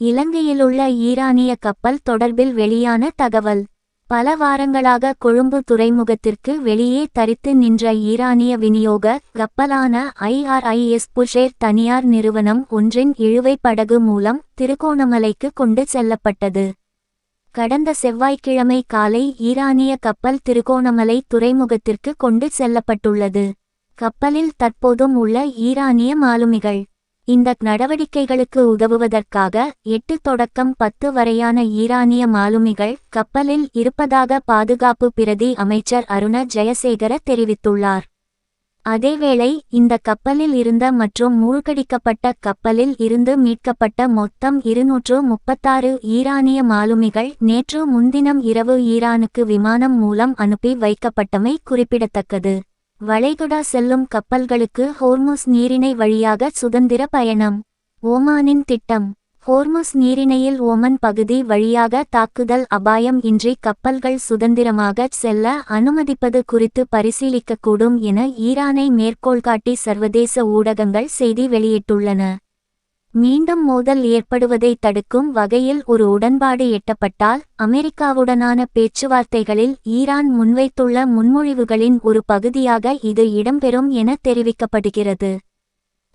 இலங்கையிலுள்ள ஈரானிய கப்பல் தொடர்பில் வெளியான தகவல். பல வாரங்களாக கொழும்பு துறைமுகத்திற்கு வெளியே தரித்து நின்ற ஈரானிய விநியோக கப்பலான IRIS புஷேர் தனியார் நிறுவனம் ஒன்றின் இழுவை படகு மூலம் திருகோணமலைக்கு கொண்டு செல்லப்பட்டது. கடந்த செவ்வாய்க்கிழமை காலை ஈரானிய கப்பல் திருகோணமலை துறைமுகத்திற்கு கொண்டு செல்லப்பட்டுள்ளது. கப்பலில் தற்போதும் உள்ள ஈரானிய மாலுமிகள். இந்த நடவடிக்கைகளுக்கு உதவுவதற்காக 8 தொடக்கம் 10 வரையான ஈரானிய மாலுமிகள் கப்பலில் இருப்பதாக பாதுகாப்பு பிரதி அமைச்சர் அருண ஜெயசேகர தெரிவித்துள்ளார். அதேவேளை இந்த கப்பலில் இருந்த மற்றும் மூழ்கடிக்கப்பட்ட கப்பலில் இருந்து மீட்கப்பட்ட மொத்தம் 236 ஈரானிய மாலுமிகள் நேற்று முன்தினம் இரவு ஈரானுக்கு விமானம் மூலம் அனுப்பி வைக்கப்பட்டமை குறிப்பிடத்தக்கது. வளைகுடா செல்லும் கப்பல்களுக்கு ஹோர்முஸ் நீரிணை வழியாக சுதந்திர பயணம். ஓமானின் திட்டம். ஹோர்முஸ் நீரிணையில் ஓமன் பகுதி வழியாக தாக்குதல் அபாயம் இன்றி கப்பல்கள் சுதந்திரமாக செல்ல அனுமதிப்பது குறித்து பரிசீலிக்கக்கூடும் என ஈரானை மேற்கோள்காட்டி சர்வதேச ஊடகங்கள் செய்தி வெளியிட்டுள்ளன. மீண்டும் மோதல் ஏற்படுவதை தடுக்கும் வகையில் ஒரு உடன்பாடு எட்டப்பட்டால் அமெரிக்காவுடனான பேச்சுவார்த்தைகளில் ஈரான் முன்வைத்துள்ள முன்மொழிவுகளின் ஒரு பகுதியாக இது இடம்பெறும் என தெரிவிக்கப்படுகிறது.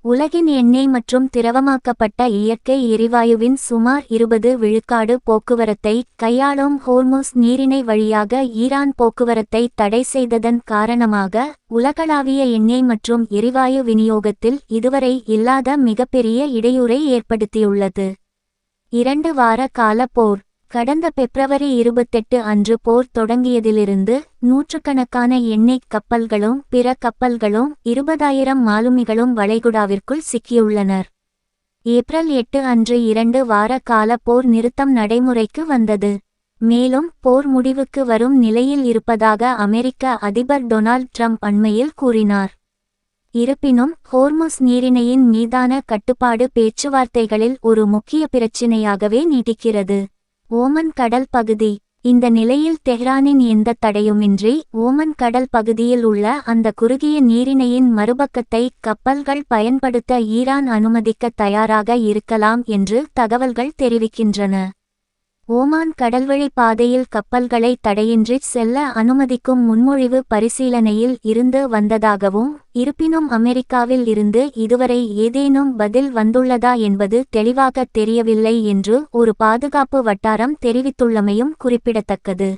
உலகின் எண்ணெய் மற்றும் திரவமாக்கப்பட்ட இயற்கை எரிவாயுவின் சுமார் 20 விழுக்காடு போக்குவரத்தை கையாளும் ஹோர்முஸ் நீரிணை வழியாக ஈரான் போக்குவரத்தை தடை செய்ததன் காரணமாக உலகளாவிய எண்ணெய் மற்றும் எரிவாயு விநியோகத்தில் இதுவரை இல்லாத மிகப்பெரிய இடையூறை ஏற்படுத்தியுள்ளது. 2 வார கால போர். கடந்த பிப்ரவரி 28 அன்று போர் தொடங்கியதிலிருந்து நூற்றுக்கணக்கான எண்ணெய் கப்பல்களும் பிற கப்பல்களும் 20,000 மாலுமிகளும் வளைகுடாவிற்குள் சிக்கியுள்ளனர். ஏப்ரல் 8 அன்று 2 வார கால போர் நிறுத்தம் நடைமுறைக்கு வந்தது. மேலும் போர் முடிவுக்கு வரும் நிலையில் இருப்பதாக அமெரிக்க அதிபர் டொனால்ட் ட்ரம்ப் அண்மையில் கூறினார். இருப்பினும் ஹோர்முஸ் நீரிணையின் மீதான கட்டுப்பாடு பேச்சுவார்த்தைகளில் ஒரு முக்கிய பிரச்சினையாகவே நீடிக்கிறது. ஓமன் கடல் பகுதி. இந்த நிலையில் தெஹ்ரானின் எந்த தடையுமின்றி ஓமன் கடல் பகுதியில் உள்ள அந்த குறுகிய நீரிணையின் மறுபக்கத்தை கப்பல்கள் பயன்படுத்த ஈரான் அனுமதிக்க தயாராக இருக்கலாம் என்று தகவல்கள் தெரிவிக்கின்றன. ஓமான் கடல்வழி பாதையில் கப்பல்களை தடையின்றி செல்ல அனுமதிக்கும் முன்மொழிவு பரிசீலனையில் இருந்து வந்ததாகவும் இருப்பினும் அமெரிக்காவில் இருந்து இதுவரை ஏதேனும் பதில் வந்துள்ளதா என்பது தெளிவாக தெரியவில்லை என்று ஒரு பாதுகாப்பு வட்டாரம் தெரிவித்துள்ளமையும் குறிப்பிடத்தக்கது.